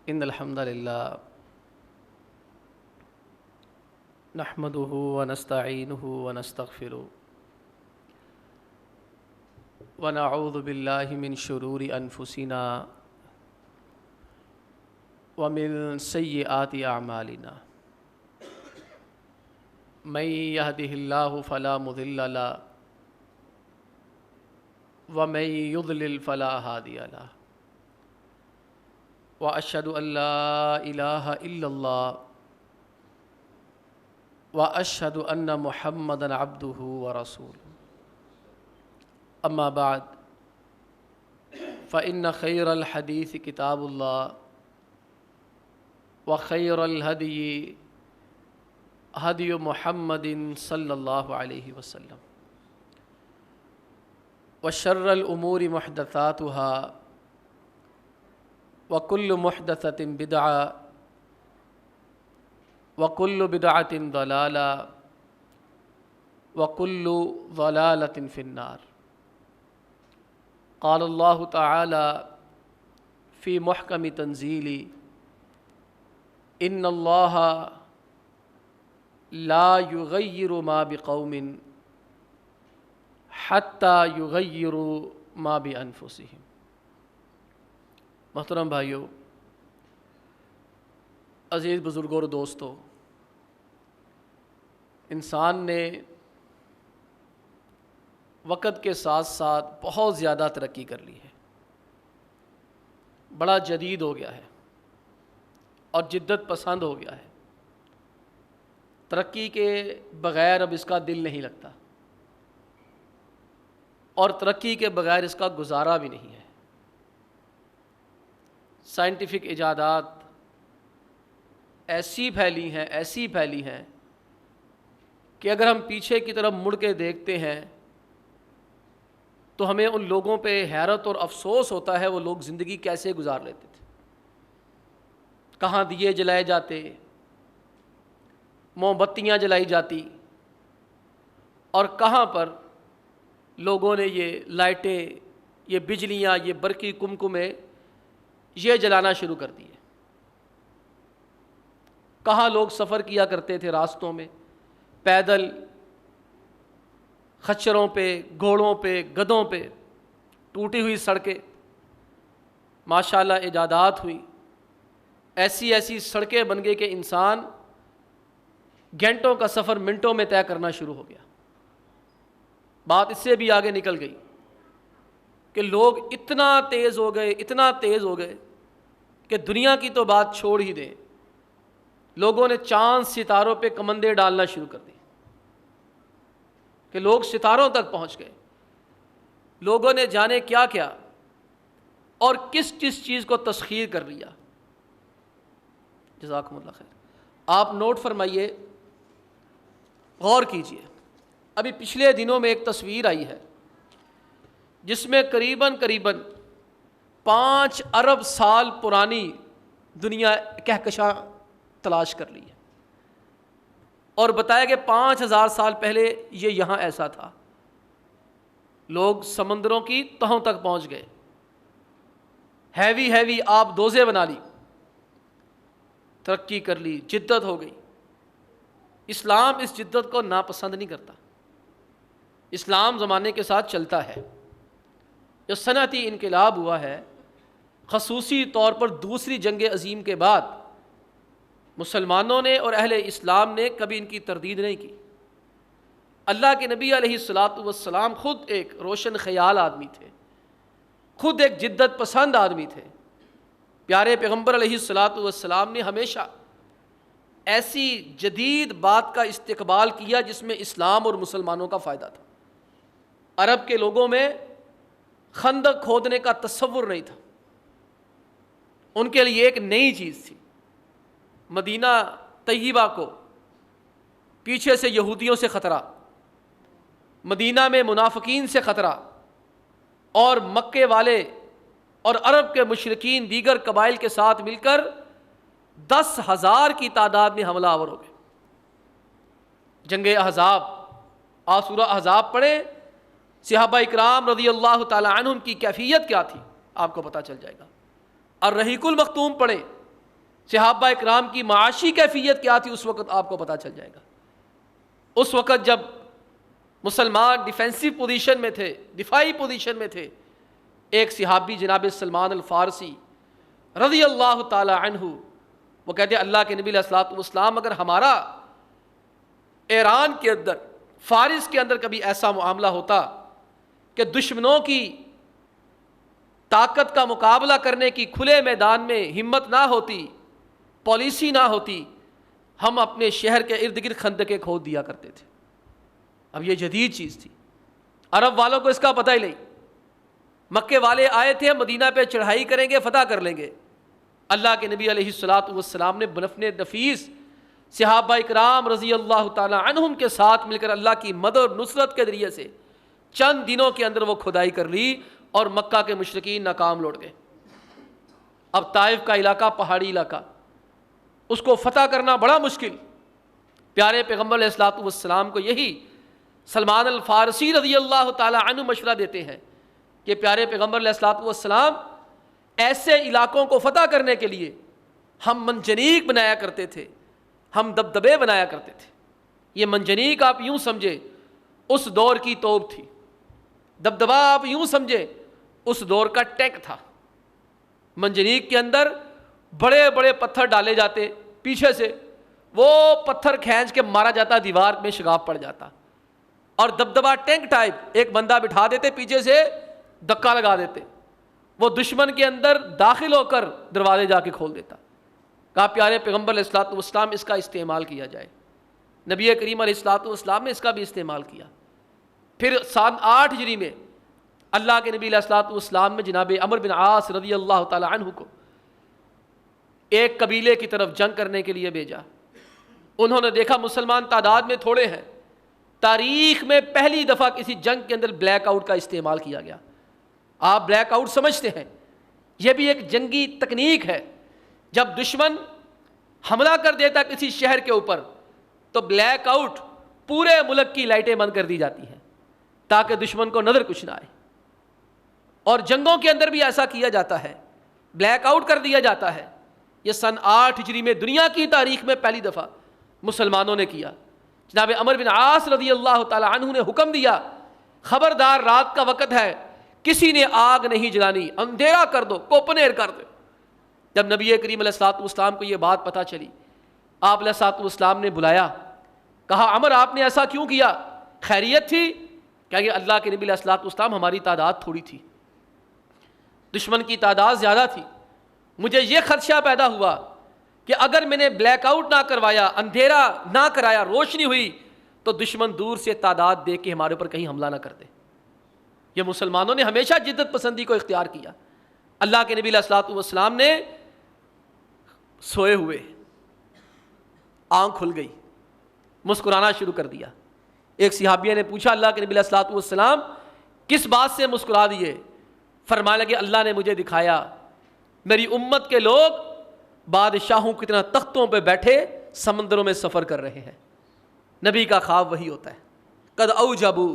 ان الحمد للہ نحمده ونستعینه ونستغفره ونعوذ باللہ من شرور انفسنا ومن سیئات اعمالنا من يهده اللہ فلا مضل له ومن يضلل فلا هادی له وأشهد أن لا إله إلا الله وأشهد أن محمدًا عبده ورسوله أما بعد فإن خير الحديث كتاب الله وخير الهدي هدي محمد صلى الله عليه وسلم وشر الأمور محدثاتها وَكُلُّ مُحْدَثَةٍ بِدْعَةٍ وَكُلُّ بِدْعَةٍ ضَلَالَةٍ وَكُلُّ ضَلَالَةٍ فِي النَّارِ قال الله تعالى في محكم تنزيله إن الله لا يغير ما بقوم حتى يغيروا ما بأنفسهم۔ محترم بھائیو، عزیز بزرگوں اور دوستو، انسان نے وقت کے ساتھ ساتھ بہت زیادہ ترقی کر لی ہے، بڑا جدید ہو گیا ہے اور جدت پسند ہو گیا ہے۔ ترقی کے بغیر اب اس کا دل نہیں لگتا اور ترقی کے بغیر اس کا گزارا بھی نہیں ہے۔ سائنٹیفک ایجادات ایسی پھیلی ہیں کہ اگر ہم پیچھے کی طرف مڑ کے دیکھتے ہیں تو ہمیں ان لوگوں پہ حیرت اور افسوس ہوتا ہے، وہ لوگ زندگی کیسے گزار لیتے تھے، کہاں دیے جلائے جاتے، موم بتیاں جلائی جاتی، اور کہاں پر لوگوں نے یہ لائٹیں، یہ بجلیاں، یہ برقی کمکمے یہ جلانا شروع کر دیے۔ کہاں لوگ سفر کیا کرتے تھے راستوں میں، پیدل، خچروں پہ، گھوڑوں پہ، گدھوں پہ، ٹوٹی ہوئی سڑکیں، ماشاءاللہ ایجادات ہوئی، ایسی سڑکیں بن گئی کہ انسان گھنٹوں کا سفر منٹوں میں طے کرنا شروع ہو گیا۔ بات اس سے بھی آگے نکل گئی کہ لوگ اتنا تیز ہو گئے کہ دنیا کی تو بات چھوڑ ہی دیں، لوگوں نے چاند ستاروں پہ کمندیں ڈالنا شروع کر دی کہ لوگ ستاروں تک پہنچ گئے۔ لوگوں نے جانے کیا کیا اور کس چیز کو تسخیر کر لیا۔ جزاکم اللہ خیر۔ آپ نوٹ فرمائیے، غور کیجئے، ابھی پچھلے دنوں میں ایک تصویر آئی ہے جس میں قریباً 5 ارب سال پرانی دنیا کہکشاں تلاش کر لی ہے اور بتایا کہ 5000 سال پہلے یہ یہاں ایسا تھا۔ لوگ سمندروں کی تہوں تک پہنچ گئے، ہیوی آب دوزے بنا لی، ترقی کر لی، جدت ہو گئی۔ اسلام اس جدت کو ناپسند نہیں کرتا، اسلام زمانے کے ساتھ چلتا ہے۔ جو صنعتی انقلاب ہوا ہے، خصوصی طور پر دوسری جنگ عظیم کے بعد، مسلمانوں نے اور اہل اسلام نے کبھی ان کی تردید نہیں کی۔ اللہ کے نبی علیہ الصلاۃ والسلام خود ایک روشن خیال آدمی تھے، خود ایک جدت پسند آدمی تھے۔ پیارے پیغمبر علیہ الصلاۃ والسلام نے ہمیشہ ایسی جدید بات کا استقبال کیا جس میں اسلام اور مسلمانوں کا فائدہ تھا۔ عرب کے لوگوں میں خندق کھودنے کا تصور نہیں تھا، ان کے لیے ایک نئی چیز تھی۔ مدینہ طیبہ کو پیچھے سے یہودیوں سے خطرہ، مدینہ میں منافقین سے خطرہ، اور مکے والے اور عرب کے مشرکین دیگر قبائل کے ساتھ مل کر 10,000 کی تعداد میں حملہ آور ہو گئے۔ جنگ احزاب، آپ سورہ احزاب پڑھیں، صحابہ اکرام رضی اللہ تعالی عنہم کی کیفیت کیا تھی آپ کو پتہ چل جائے گا۔ الرحیق المختوم پڑھیں، صحابہ اکرام کی معاشی کیفیت کیا تھی اس وقت آپ کو پتہ چل جائے گا۔ اس وقت جب مسلمان ڈیفینسو پوزیشن میں تھے، دفاعی پوزیشن میں تھے، ایک صحابی جناب سلمان الفارسی رضی اللہ تعالی عنہ، وہ کہتے ہیں اللہ کے نبی علیہ الصلوۃ والسلام اگر ہمارا ایران کے اندر، فارس کے اندر کبھی ایسا معاملہ ہوتا کہ دشمنوں کی طاقت کا مقابلہ کرنے کی کھلے میدان میں ہمت نہ ہوتی، پالیسی نہ ہوتی، ہم اپنے شہر کے ارد گرد خندقیں کھود دیا کرتے تھے۔ اب یہ جدید چیز تھی، عرب والوں کو اس کا پتہ ہی نہیں۔ مکے والے آئے تھے مدینہ پہ چڑھائی کریں گے، فتح کر لیں گے۔ اللہ کے نبی علیہ الصلوۃ والسلام نے بنفن نفیس صحابہ اکرام رضی اللہ تعالی عنہم کے ساتھ مل کر اللہ کی مدد اور نصرت کے ذریعے سے چند دنوں کے اندر وہ کھدائی کر لی اور مکہ کے مشرکین ناکام لوٹ گئے۔ اب طائف کا علاقہ پہاڑی علاقہ، اس کو فتح کرنا بڑا مشکل۔ پیارے پیغمبر علیہ الصلوۃ والسلام کو یہی سلمان الفارسی رضی اللہ تعالی عنہ مشورہ دیتے ہیں کہ پیارے پیغمبر علیہ الصلوۃ والسلام ایسے علاقوں کو فتح کرنے کے لیے ہم منجنیق بنایا کرتے تھے، ہم دبدبے بنایا کرتے تھے۔ یہ منجنیق آپ یوں سمجھے اس دور کی توپ تھی، دبدبا آپ یوں سمجھے اس دور کا ٹینک تھا۔ منجنیق کے اندر بڑے بڑے پتھر ڈالے جاتے، پیچھے سے وہ پتھر کھینچ کے مارا جاتا، دیوار میں شگاف پڑ جاتا، اور دبدبا ٹینک ٹائپ ایک بندہ بٹھا دیتے، پیچھے سے دکا لگا دیتے، وہ دشمن کے اندر داخل ہو کر دروازے جا کے کھول دیتا۔ کہا پیارے پیغمبر علیہ الصلوۃ والسلام اس کا استعمال کیا جائے۔ نبی کریم علیہ الصلوۃ والسلام نے اس کا بھی استعمال کیا۔ پھر سن 8 ہجری میں اللہ کے نبی علیہ الصلوۃ والسلام نے جناب عمرو بن عاص رضی اللہ تعالی عنہ کو ایک قبیلے کی طرف جنگ کرنے کے لیے بھیجا۔ انہوں نے دیکھا مسلمان تعداد میں تھوڑے ہیں، تاریخ میں پہلی دفعہ کسی جنگ کے اندر بلیک آؤٹ کا استعمال کیا گیا۔ آپ بلیک آؤٹ سمجھتے ہیں، یہ بھی ایک جنگی تکنیک ہے۔ جب دشمن حملہ کر دیتا کسی شہر کے اوپر تو بلیک آؤٹ، پورے ملک کی لائٹیں بند کر دی جاتی ہیں تاکہ دشمن کو نظر کچھ نہ آئے۔ اور جنگوں کے اندر بھی ایسا کیا جاتا ہے، بلیک آؤٹ کر دیا جاتا ہے۔ یہ سن 8 ہجری میں دنیا کی تاریخ میں پہلی دفعہ مسلمانوں نے کیا۔ جناب عمرو بن عاص رضی اللہ تعالی عنہ نے حکم دیا، خبردار رات کا وقت ہے، کسی نے آگ نہیں جلانی، اندھیرا کر دو، کوپنیر کر دو۔ جب نبی کریم علیہ الصلوۃ والسلام کو یہ بات پتہ چلی، آپ علیہ الصلوۃ والسلام نے بلایا، کہا عمر آپ نے ایسا کیوں کیا؟ خیریت تھی؟ کہ اللہ کے نبی علیہ الصلوۃ والسلام ہماری تعداد تھوڑی تھی، دشمن کی تعداد زیادہ تھی، مجھے یہ خدشہ پیدا ہوا کہ اگر میں نے بلیک آؤٹ نہ کروایا، اندھیرا نہ کرایا، روشنی ہوئی تو دشمن دور سے تعداد دیکھ کے ہمارے اوپر کہیں حملہ نہ کر دے۔ یہ مسلمانوں نے ہمیشہ جدت پسندی کو اختیار کیا۔ اللہ کے نبی علیہ الصلوۃ والسلام نے سوئے ہوئے، آنکھ کھل گئی، مسکرانا شروع کر دیا۔ ایک صحابیہ نے پوچھا اللہ کے نبی علیہ الصلوۃ والسلام کس بات سے مسکرا دیے؟ فرمانے لگے اللہ نے مجھے دکھایا میری امت کے لوگ بادشاہوں کی طرح تختوں پہ بیٹھے سمندروں میں سفر کر رہے ہیں۔ نبی کا خواب وہی ہوتا ہے، قد اوجبو،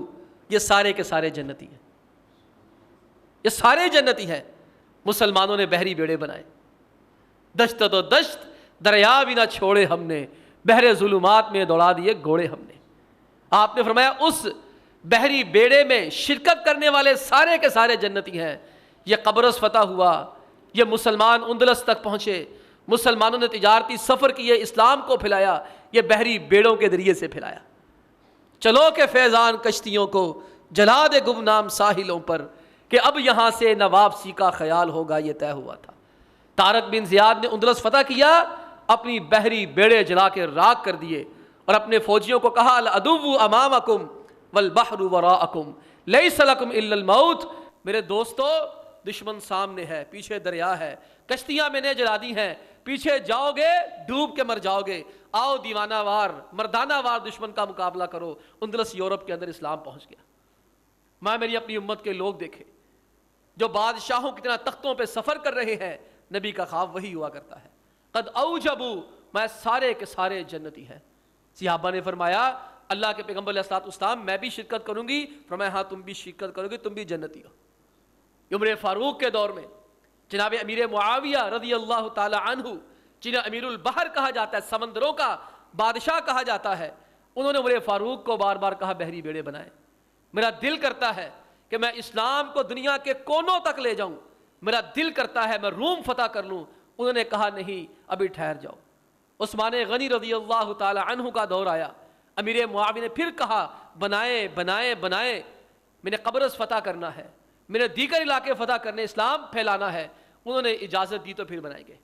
یہ سارے کے سارے جنتی ہیں، یہ سارے جنتی ہیں۔ مسلمانوں نے بحری بیڑے بنائے، دشت تو دشت دریا بھی نہ چھوڑے ہم نے، بحر ظلمات میں دوڑا دیے گھوڑے ہم نے۔ آپ نے فرمایا اس بحری بیڑے میں شرکت کرنے والے سارے کے سارے جنتی ہیں۔ یہ قبرص فتح ہوا، یہ مسلمان اندلس تک پہنچے، مسلمانوں نے تجارتی سفر کیے، اسلام کو پھیلایا، یہ بحری بیڑوں کے ذریعے سے پھیلایا۔ چلو کہ فیضان کشتیوں کو جلا دے گمنام ساحلوں پر، کہ اب یہاں سے نہ واپسی کا خیال ہوگا، یہ طے ہوا تھا۔ طارق بن زیاد نے اندلس فتح کیا، اپنی بحری بیڑے جلا کے راکھ کر دیے، اور اپنے فوجیوں کو کہا العدو امامکم والبحر وراءکم لیس لکم الا الموت، میرے دوستو دشمن سامنے ہے، پیچھے دریا ہے، کشتیاں میں نے جلا دی ہیں، پیچھے جاؤ گے ڈوب کے مر جاؤ گے، آؤ دیوانہ وار مردانہ وار دشمن کا مقابلہ کرو۔ اندلس یورپ کے اندر اسلام پہنچ گیا۔ میں میری اپنی امت کے لوگ دیکھے جو بادشاہوں کی طرح تختوں پہ سفر کر رہے ہیں، نبی کا خواب وہی ہوا کرتا ہے، قد اوجبو، میں سارے کے سارے جنتی ہیں۔ صحابہ نے فرمایا اللہ کے پیغمبر علیہ الصلوۃ والسلام میں بھی شرکت کروں گی؟ فرمایا ہاں تم بھی شرکت کرو گے، تم بھی جنتی ہو۔ عمر فاروق کے دور میں جناب امیر معاویہ رضی اللہ تعالی عنہ جنہیں امیر البحر کہا جاتا ہے، سمندروں کا بادشاہ کہا جاتا ہے، انہوں نے عمر فاروق کو بار بار کہا بحری بیڑے بنائے۔ میرا دل کرتا ہے کہ میں اسلام کو دنیا کے کونوں تک لے جاؤں، میرا دل کرتا ہے میں روم فتح کر لوں۔ انہوں نے کہا نہیں، ابھی ٹھہر جاؤ۔ عثمان غنی رضی اللہ تعالی عنہ کا دور آیا، امیر معاویہ نے پھر کہا بنائے بنائے بنائے، میں نے قبرص فتح کرنا ہے، میں نے دیگر علاقے فتح کرنے، اسلام پھیلانا ہے۔ انہوں نے اجازت دی تو پھر بنائے گئے۔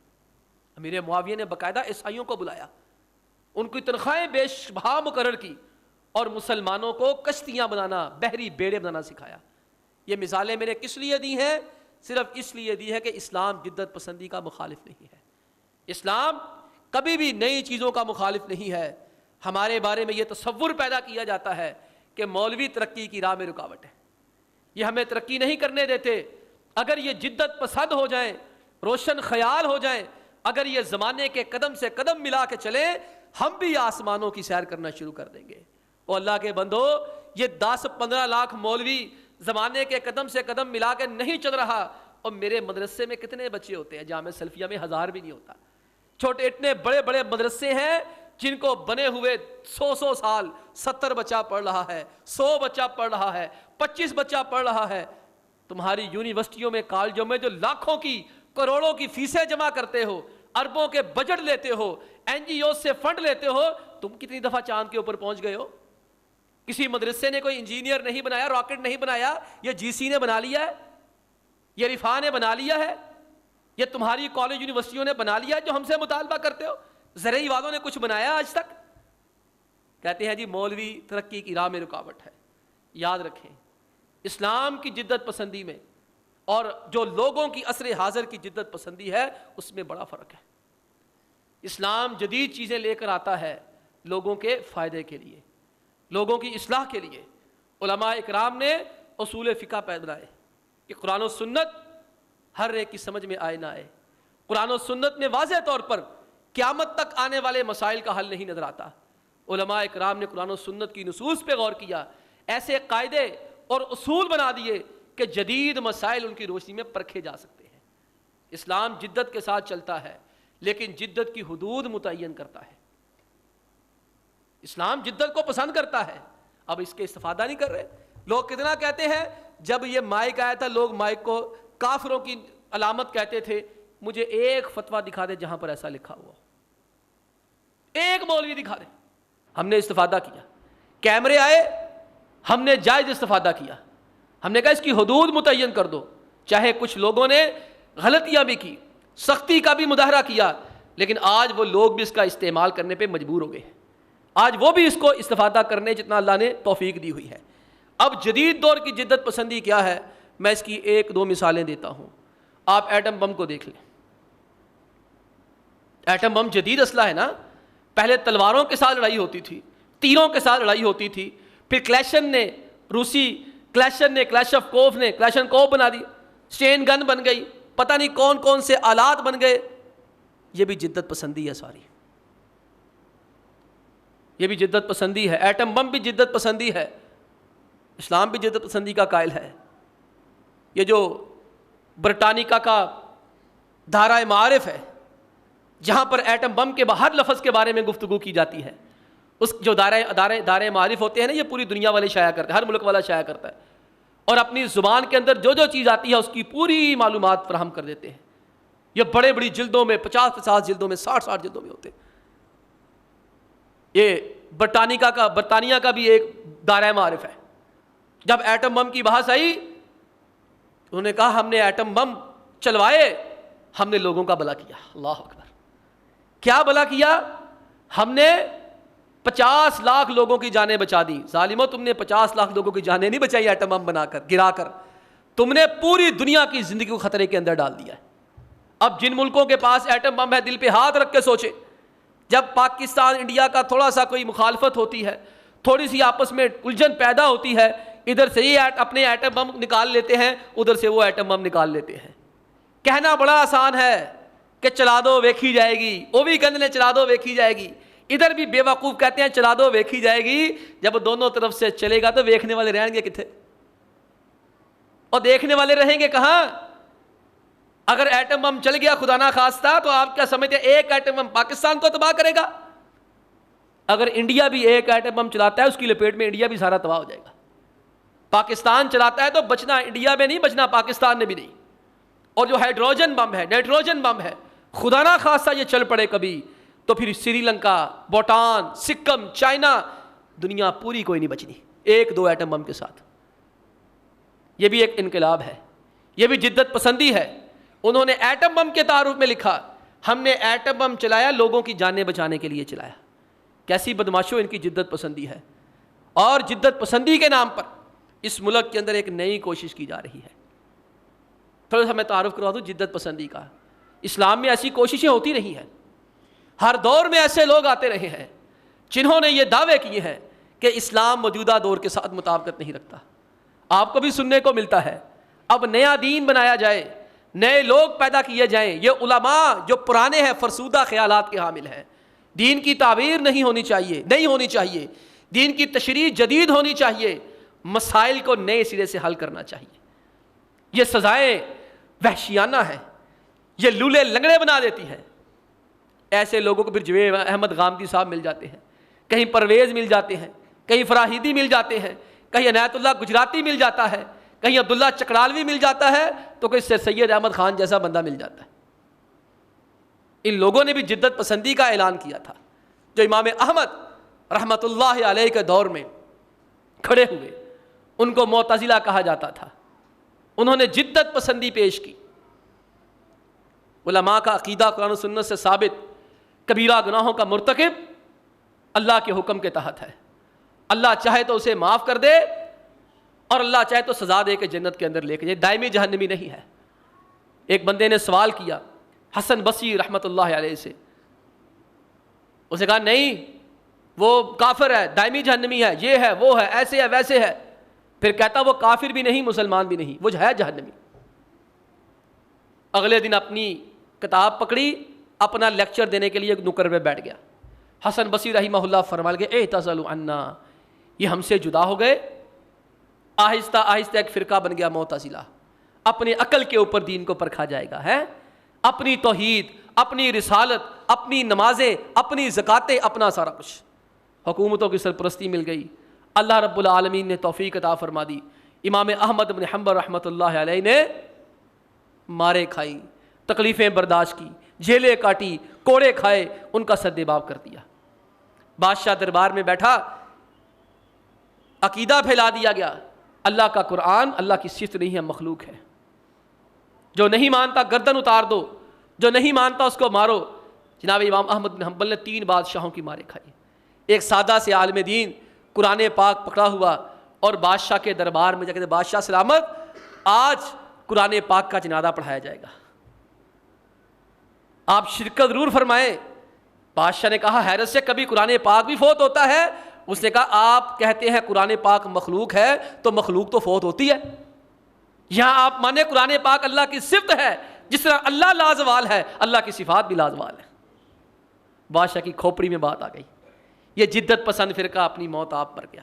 امیر معاویہ نے باقاعدہ عیسائیوں کو بلایا، ان کی تنخواہیں بے شبہ مقرر کی، اور مسلمانوں کو کشتیاں بنانا، بحری بیڑے بنانا سکھایا۔ یہ مثالیں میں نے کس لیے دی ہیں؟ صرف اس لیے دی ہے کہ اسلام جدت پسندی کا مخالف نہیں ہے، اسلام کبھی بھی نئی چیزوں کا مخالف نہیں ہے۔ ہمارے بارے میں یہ تصور پیدا کیا جاتا ہے کہ مولوی ترقی کی راہ میں رکاوٹ ہے، یہ ہمیں ترقی نہیں کرنے دیتے۔ اگر یہ جدت پسند ہو جائیں، روشن خیال ہو جائیں، اگر یہ زمانے کے قدم سے قدم ملا کے چلیں، ہم بھی آسمانوں کی سیر کرنا شروع کر دیں گے۔ اور اللہ کے بندو، یہ 10-15 لاکھ مولوی زمانے کے قدم سے قدم ملا کے نہیں چل رہا۔ اور میرے مدرسے میں کتنے بچے ہوتے ہیں؟ جامعہ سلفیہ میں 1000 بھی نہیں ہوتا۔ چھوٹے اتنے بڑے بڑے مدرسے ہیں جن کو بنے ہوئے 100 سال، 70 بچہ پڑھ رہا ہے، 100 بچہ پڑھ رہا ہے، 25 بچہ پڑھ رہا ہے۔ تمہاری یونیورسٹیوں میں، کالجوں میں جو لاکھوں کی، کروڑوں کی فیسیں جمع کرتے ہو، اربوں کے بجٹ لیتے ہو، NGO سے فنڈ لیتے ہو، تم کتنی دفعہ چاند کے اوپر پہنچ گئے ہو؟ کسی مدرسے نے کوئی انجینئر نہیں بنایا، راکٹ نہیں بنایا، یہ GC نے بنا لیا ہے، یہ رفاع نے بنا لیا ہے، یہ تمہاری کالج یونیورسٹیوں نے بنا لیا ہے جو ہم سے مطالبہ کرتے ہو۔ زرعی والوں نے کچھ بنایا آج تک؟ کہتے ہیں جی مولوی ترقی کی راہ میں رکاوٹ ہے۔ یاد رکھیں، اسلام کی جدت پسندی میں اور جو لوگوں کی عصر حاضر کی جدت پسندی ہے، اس میں بڑا فرق ہے۔ اسلام جدید چیزیں لے کر آتا ہے لوگوں کے فائدے کے لیے، لوگوں کی اصلاح کے لیے۔ علماء اکرام نے اصول فقہ بنائے کہ قرآن و سنت ہر ایک کی سمجھ میں آئے نہ آئے۔ قرآن و سنت میں واضح طور پر قیامت تک آنے والے مسائل کا حل نہیں نظر آتا۔ علماء اکرام نے قرآن و سنت کی نصوص پہ غور کیا، ایسے قاعدے اور اصول بنا دیے کہ جدید مسائل ان کی روشنی میں پرکھے جا سکتے ہیں۔ اسلام جدت کے ساتھ چلتا ہے، لیکن جدت کی حدود متعین کرتا ہے۔ اسلام جدت کو پسند کرتا ہے، اب اس کے استفادہ نہیں کر رہے۔ لوگ کتنا کہتے ہیں، جب یہ مائک آیا تھا لوگ مائک کو کافروں کی علامت کہتے تھے۔ مجھے ایک فتویٰ دکھا دے جہاں پر ایسا لکھا ہوا، ایک مولوی دکھا دے۔ ہم نے استفادہ کیا، کیمرے آئے، ہم نے جائز استفادہ کیا، ہم نے کہا اس کی حدود متعین کر دو۔ چاہے کچھ لوگوں نے غلطیاں بھی کی، سختی کا بھی مظاہرہ کیا، لیکن آج وہ لوگ بھی اس کا استعمال کرنے پہ مجبور ہو گئے ہیں۔ آج وہ بھی اس کو استفادہ کرنے جتنا اللہ نے توفیق دی ہوئی ہے۔ اب جدید دور کی جدت پسندی کیا ہے؟ میں اس کی 1-2 مثالیں دیتا ہوں۔ آپ ایٹم بم کو دیکھ لیں۔ ایٹم بم جدید اسلحہ ہے نا۔ پہلے تلواروں کے ساتھ لڑائی ہوتی تھی، تیروں کے ساتھ لڑائی ہوتی تھی، پھر کلیشن نے، روسی کلیشن نے، کلیشنکوف نے کلیشنکوف بنا دی، چین گن بن گئی، پتہ نہیں کون کون سے آلات بن گئے۔ یہ بھی جدت پسندی ہے ساری، یہ بھی جدت پسندی ہے۔ ایٹم بم بھی جدت پسندی ہے، اسلام بھی جدت پسندی کا قائل ہے۔ یہ جو برٹانیکا کا دھارائے معارف ہے، جہاں پر ایٹم بم کے ہر لفظ کے بارے میں گفتگو کی جاتی ہے، اس جو دارے معارف ہوتے ہیں نا، یہ پوری دنیا والے شائع کرتے ہیں، ہر ملک والا شائع کرتا ہے، اور اپنی زبان کے اندر جو جو چیز آتی ہے اس کی پوری معلومات فراہم کر دیتے ہیں۔ یہ بڑے بڑی جلدوں میں، 50 جلدوں میں، 60 جلدوں میں ہوتے ہیں۔ یہ برطانیہ کا بھی ایک دائرہ معارف ہے۔ جب ایٹم بم کی بحث آئی، انہوں نے کہا ہم نے ایٹم بم چلوائے، ہم نے لوگوں کا بھلا کیا۔ اللہ اکبر! کیا بھلا کیا؟ ہم نے 50 لاکھ لوگوں کی جانیں بچا دی۔ ظالمو، تم نے 50 لاکھ لوگوں کی جانیں نہیں بچائی ایٹم بم بنا کر، گرا کر، تم نے پوری دنیا کی زندگی کو خطرے کے اندر ڈال دیا ہے۔ اب جن ملکوں کے پاس ایٹم بم ہے، دل پہ ہاتھ رکھ کے سوچے، جب پاکستان انڈیا کا تھوڑا سا کوئی مخالفت ہوتی ہے، تھوڑی سی آپس میں الجھن پیدا ہوتی ہے، ادھر سے یہ اپنے ایٹم بم نکال لیتے ہیں، ادھر سے وہ ایٹم بم نکال لیتے ہیں۔ کہنا بڑا آسان ہے کہ چلا دو ویکھی جائے گی، وہ بھی کہنے نے چلا دو ویکھی جائے گی، ادھر بھی بے وقوف کہتے ہیں چلا دو ویکھی جائے گی۔ جب دونوں طرف سے چلے گا تو ویکھنے والے رہیں گے کتنے؟ اور دیکھنے والے رہیں گے کہاں؟ اگر ایٹم بم چل گیا خدا نہ خواستہ تو آپ کیا سمجھتے ہیں ایک ایٹم بم پاکستان کو تباہ کرے گا؟ اگر انڈیا بھی ایک ایٹم بم چلاتا ہے اس کی لپیٹ میں انڈیا بھی سارا تباہ ہو جائے گا. پاکستان چلاتا ہے تو بچنا انڈیا میں نہیں، بچنا پاکستان میں بھی نہیں. اور جو ہائیڈروجن بم ہے، نائٹروجن بم ہے، خدا نہ خواستہ یہ چل پڑے کبھی تو پھر سری لنکا، بھوٹان، سکم، چائنا، دنیا پوری کوئی نہیں بچنی ایک دو ایٹم بم کے ساتھ. یہ بھی ایک انقلاب ہے، یہ بھی جدت پسندی ہے. انہوں نے ایٹم بم کے تعارف میں لکھا ہم نے ایٹم بم چلایا لوگوں کی جانیں بچانے کے لیے چلایا. کیسی بدماشوں ان کی جدت پسندی ہے. اور جدت پسندی کے نام پر اس ملک کے اندر ایک نئی کوشش کی جا رہی ہے. تھوڑا سا میں تعارف کروا دوں جدت پسندی کا. اسلام میں ایسی کوششیں ہوتی رہی ہیں، ہر دور میں ایسے لوگ آتے رہے ہیں جنہوں نے یہ دعوے کیے ہیں کہ اسلام موجودہ دور کے ساتھ مطابقت نہیں رکھتا. آپ کو بھی سننے کو ملتا ہے اب نیا دین بنایا جائے، نئے لوگ پیدا کیے جائیں. یہ علماء جو پرانے ہیں فرسودہ خیالات کے حامل ہیں. دین کی تعبیر نہیں ہونی چاہیے، دین کی تشریح جدید ہونی چاہیے، مسائل کو نئے سرے سے حل کرنا چاہیے. یہ سزائیں وحشیانہ ہیں، یہ لولے لنگڑے بنا دیتی ہیں. ایسے لوگوں کو پھر جوید احمد غامدی صاحب مل جاتے ہیں، کہیں پرویز مل جاتے ہیں، کہیں فراہیدی مل جاتے ہیں، کہیں عنایت اللہ گجراتی مل جاتا ہے، کہیں عبداللہ چکرالوی مل جاتا ہے، تو کہیں سید احمد خان جیسا بندہ مل جاتا ہے. ان لوگوں نے بھی جدت پسندی کا اعلان کیا تھا جو امام احمد رحمۃ اللہ علیہ کے دور میں کھڑے ہوئے. ان کو معتزلہ کہا جاتا تھا. انہوں نے جدت پسندی پیش کی. علماء کا عقیدہ قرآن و سنت سے ثابت کبیرہ گناہوں کا مرتکب اللہ کے حکم کے تحت ہے. اللہ چاہے تو اسے معاف کر دے اور اللہ چاہے تو سزا دے کے جنت کے اندر لے کے جائے، دائمی جہنمی نہیں ہے. ایک بندے نے سوال کیا حسن بصری رحمۃ اللہ علیہ سے. اس نے کہا نہیں وہ کافر ہے، دائمی جہنمی ہے، یہ ہے وہ ہے، ایسے ہے ویسے ہے. پھر کہتا وہ کافر بھی نہیں مسلمان بھی نہیں، وہ ہے جہنمی. اگلے دن اپنی کتاب پکڑی، اپنا لیکچر دینے کے لیے ایک نکر پہ بیٹھ گیا. حسن بصری رحمہ اللہ فرمائے کہ اعتزلوا عنا، یہ ہم سے جدا ہو گئے. آہستہ آہستہ ایک فرقہ بن گیا معتزلہ. اپنی عقل کے اوپر دین کو پرکھا جائے گا، ہے اپنی توحید، اپنی رسالت، اپنی نمازیں، اپنی زکاتیں، اپنا سارا کچھ. حکومتوں کی سرپرستی مل گئی. اللہ رب العالمین نے توفیق عطا فرما دی. امام احمد بن حنبل رحمۃ اللہ علیہ نے مارے کھائی، تکلیفیں برداشت کی، جھیلیں کاٹی، کوڑے کھائے، ان کا سدباب کر دیا. بادشاہ دربار میں بیٹھا، عقیدہ پھیلا دیا گیا اللہ کا قرآن اللہ کی صفت نہیں ہے، مخلوق ہے. جو نہیں مانتا گردن اتار دو، جو نہیں مانتا اس کو مارو. جناب امام احمد بن حنبل نے 3 بادشاہوں کی مارے کھائی. ایک سادہ سے عالم دین قرآن پاک پکڑا ہوا اور بادشاہ کے دربار میں جا کے بادشاہ سلامت آج قرآن پاک کا جنازہ پڑھایا جائے گا، آپ شرکت ضرور فرمائیں. بادشاہ نے کہا حیرت سے کبھی قرآن پاک بھی فوت ہوتا ہے؟ اس نے کہا آپ کہتے ہیں قرآن پاک مخلوق ہے تو مخلوق تو فوت ہوتی ہے. یہاں آپ مانے قرآن پاک اللہ کی صفت ہے، جس طرح اللہ لازوال ہے اللہ کی صفات بھی لازوال ہے. بادشاہ کی کھوپڑی میں بات آ گئی. یہ جدت پسند فرقہ اپنی موت آپ پر گیا.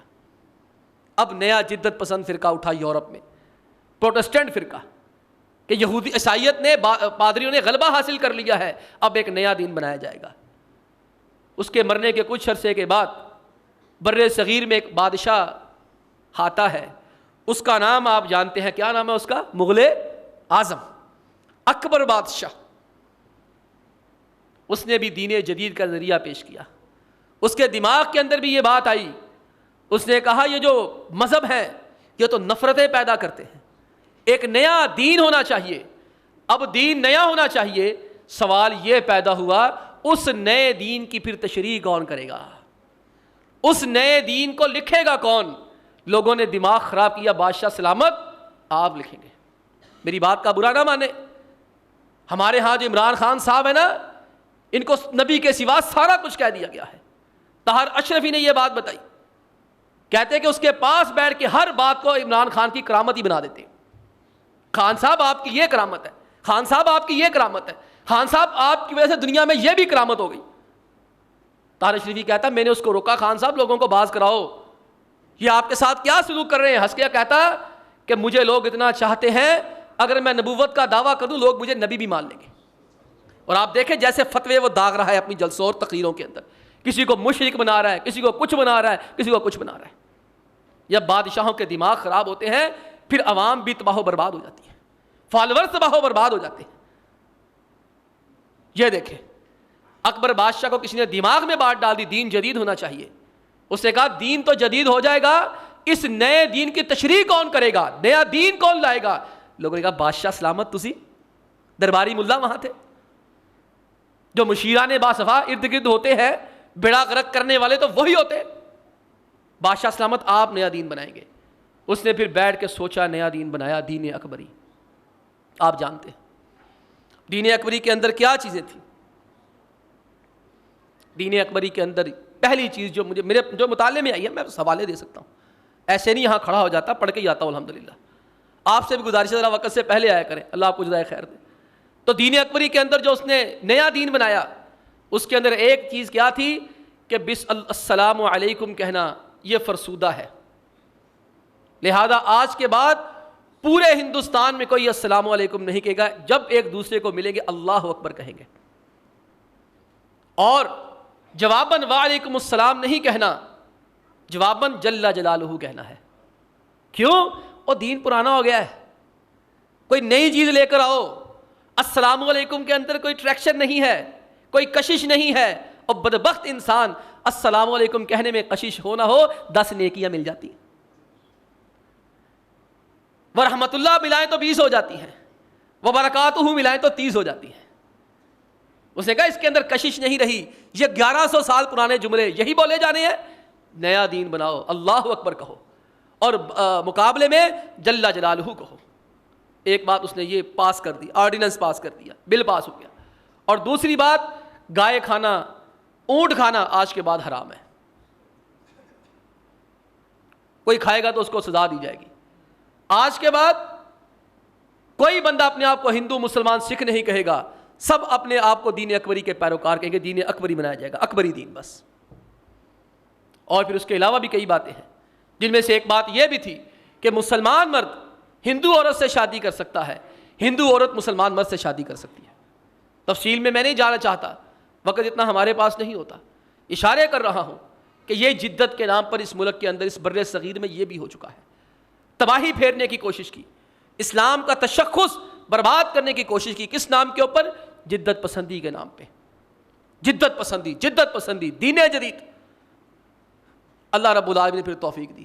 اب نیا جدت پسند فرقہ اٹھا یورپ میں، پروٹسٹنٹ فرقہ، کہ یہودی عیسائیت نے پادریوں نے غلبہ حاصل کر لیا ہے، اب ایک نیا دین بنایا جائے گا. اس کے مرنے کے کچھ عرصے کے بعد بر صغیر میں ایک بادشاہ آتا ہے. اس کا نام آپ جانتے ہیں، کیا نام ہے اس کا؟ مغل اعظم اکبر بادشاہ. اس نے بھی دین جدید کا ذریعہ پیش کیا. اس کے دماغ کے اندر بھی یہ بات آئی. اس نے کہا یہ جو مذہب ہیں یہ تو نفرتیں پیدا کرتے ہیں، ایک نیا دین ہونا چاہیے. اب دین نیا ہونا چاہیے. سوال یہ پیدا ہوا اس نئے دین کی پھر تشریح کون کرے گا؟ اس نئے دین کو لکھے گا کون؟ لوگوں نے دماغ خراب کیا. بادشاہ سلامت آپ لکھیں گے. میری بات کا برا نہ مانے. ہمارے ہاں جو عمران خان صاحب ہیں نا، ان کو نبی کے سوا سارا کچھ کہہ دیا گیا ہے. طاہر اشرفی نے یہ بات بتائی، کہتے کہ اس کے پاس بیٹھ کے ہر بات کو عمران خان کی کرامت ہی بنا دیتے. خان صاحب آپ کی یہ کرامت ہے، خان صاحب آپ کی یہ کرامت ہے، خان صاحب آپ کی وجہ سے دنیا میں یہ بھی کرامت ہو گئی. طاہر اشرفی کہتا میں نے اس کو روکا، خان صاحب لوگوں کو باز کراؤ، یہ آپ کے ساتھ کیا سلوک کر رہے ہیں؟ ہنس کے کہتا کہ مجھے لوگ اتنا چاہتے ہیں اگر میں نبوت کا دعویٰ کر دوں لوگ مجھے نبی بھی مان لیں گے. اور آپ دیکھیں جیسے فتوے وہ داغ رہا ہے اپنی جلسوں اور تقریروں کے اندر, کسی کو مشرک بنا رہا ہے, کسی کو کچھ بنا رہا ہے, کسی کو کچھ بنا رہا ہے. جب بادشاہوں کے دماغ خراب ہوتے ہیں پھر عوام بھی تباہ و برباد ہو جاتی ہے, فالورز تباہ و برباد ہو جاتے ہیں. یہ دیکھیں اکبر بادشاہ کو کسی نے دماغ میں بات ڈال دی دین جدید ہونا چاہیے. اس نے کہا دین تو جدید ہو جائے گا, اس نئے دین کی تشریح کون کرے گا, نیا دین کون لائے گا؟ لوگوں نے کہا بادشاہ سلامت, تسی درباری ملا وہاں تھے جو مشیران باصفا ارد گرد ہوتے ہیں, بیڑا غرق کرنے والے تو وہی ہوتے. بادشاہ سلامت, آپ نیا دین بنائیں گے. اس نے پھر بیٹھ کے سوچا, نیا دین بنایا, دین اکبری. آپ جانتے ہیں دین اکبری کے اندر کیا چیزیں تھیں. دین اکبری کے اندر پہلی چیز جو مجھے میرے جو مطالعے میں آئی ہے, میں حوالے دے سکتا ہوں, ایسے نہیں یہاں کھڑا ہو جاتا, پڑھ کے ہی آتا ہوں الحمدللہ. آپ سے بھی گزارش ہے ذرا وقت سے پہلے آیا کریں, اللہ آپ کو جزائے خیر دے. تو دین اکبری کے اندر جو اس نے نیا دین بنایا اس کے اندر ایک چیز کیا تھی کہ السلام علیکم کہنا یہ فرسودہ ہے. لہذا آج کے بعد پورے ہندوستان میں کوئی السلام علیکم نہیں کہے گا, جب ایک دوسرے کو ملیں گے اللہ اکبر کہیں گے. اور جواباً وعلیکم السلام نہیں کہنا, جواباً جل جلالہ کہنا ہے. کیوں؟ وہ دین پرانا ہو گیا ہے, کوئی نئی چیز لے کر آؤ. السلام علیکم کے اندر کوئی ٹریکشن نہیں ہے, کوئی کشش نہیں ہے. اور بدبخت انسان السلام علیکم کہنے میں کشش ہو نہ ہو 10 نیکیاں مل جاتی ہیں, ورحمت اللہ ملائیں تو 20 ہو جاتی ہیں, وبرکاتہ ملائیں تو 30 ہو جاتی ہیں. اس نے کہا اس کے اندر کشش نہیں رہی, یہ 1100 سال پرانے جملے یہی بولے جانے ہیں. نیا دین بناؤ, اللہ اکبر کہو, اور مقابلے میں جل جلالہ کہو. ایک بات اس نے یہ پاس کر دی, آرڈیننس پاس کر دیا, بل پاس ہو گیا. اور دوسری بات, گائے کھانا, اونٹ کھانا آج کے بعد حرام ہے. کوئی کھائے گا تو اس کو سزا دی جائے گی. آج کے بعد کوئی بندہ اپنے آپ کو ہندو مسلمان سکھ نہیں کہے گا, سب اپنے آپ کو دین اکبری کے پیروکار کہیں گے, دین اکبری بنایا جائے گا, اکبری دین بس. اور پھر اس کے علاوہ بھی کئی باتیں ہیں, جن میں سے ایک بات یہ بھی تھی کہ مسلمان مرد ہندو عورت سے شادی کر سکتا ہے, ہندو عورت مسلمان مرد سے شادی کر سکتی ہے. تفصیل میں نہیں جانا چاہتا, وقت اتنا ہمارے پاس نہیں ہوتا. اشارے کر رہا ہوں کہ یہ جدت کے نام پر اس ملک کے اندر, اس بر صغیر میں یہ بھی ہو چکا ہے. تباہی پھیرنے کی کوشش کی, اسلام کا تشخص برباد کرنے کی کوشش کی. کس نام کے اوپر؟ جدت پسندی کے نام پہ. جدت پسندی, جدت پسندی, دین جدید. اللہ رب العالمین نے پھر توفیق دی.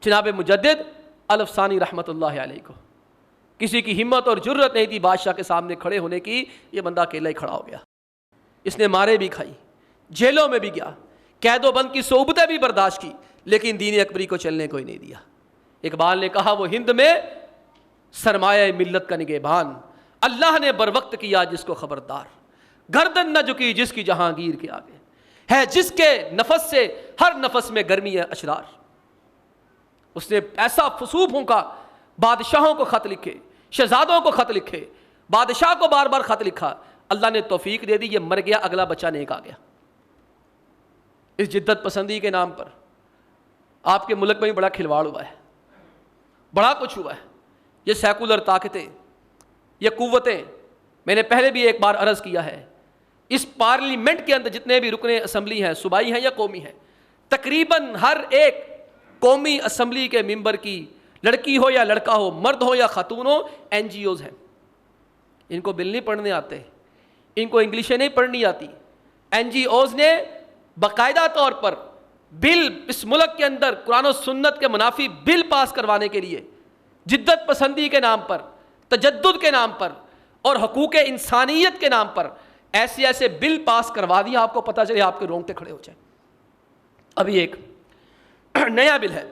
جناب مجدد الف ثانی رحمۃ اللہ علیہ کو کسی کی ہمت اور جرت نہیں تھی بادشاہ کے سامنے کھڑے ہونے کی, یہ بندہ اکیلا ہی کھڑا ہو گیا. اس نے مارے بھی کھائی, جیلوں میں بھی گیا, قید و بند کی صعوبتیں بھی برداشت کی, لیکن دین اکبری کو چلنے کو ہی نہیں دیا. اقبال نے کہا وہ ہند میں سرمایہ ملت کا نگہبان, اللہ نے بر وقت کیا جس کو خبردار, گردن نہ جھکی جس کی جہانگیر کے آگے, ہے جس کے نفس سے ہر نفس میں گرمی ہے اشرار. اس نے ایسا فسوب پھونکا, بادشاہوں کو خط لکھے, شہزادوں کو خط لکھے, بادشاہ کو بار بار خط لکھا. اللہ نے توفیق دے دی, یہ مر گیا, اگلا بچہ نیک آ گیا. اس جدت پسندی کے نام پر آپ کے ملک میں بھی بڑا کھلواڑ ہوا ہے, بڑا کچھ ہوا ہے. یہ سیکولر طاقتیں, یہ قوتیں, میں نے پہلے بھی ایک بار عرض کیا ہے, اس پارلیمنٹ کے اندر جتنے بھی رکن اسمبلی ہیں, صوبائی ہیں یا قومی ہیں, تقریباً ہر ایک قومی اسمبلی کے ممبر کی, لڑکی ہو یا لڑکا ہو, مرد ہو یا خاتون ہو, این جی اوز ہیں. ان کو بل نہیں پڑھنے آتے, ان کو انگلشیں نہیں پڑھنی آتی. این جی اوز نے باقاعدہ طور پر بل اس ملک کے اندر قرآن و سنت کے منافی بل پاس کروانے کے لیے جدت پسندی کے نام پر, تجدد کے نام پر اور حقوق انسانیت کے نام پر ایسے ایسے بل پاس کروا دیا, آپ کو پتہ چلے آپ کے رونگٹے کھڑے ہو جائیں. ابھی ایک نیا بل ہے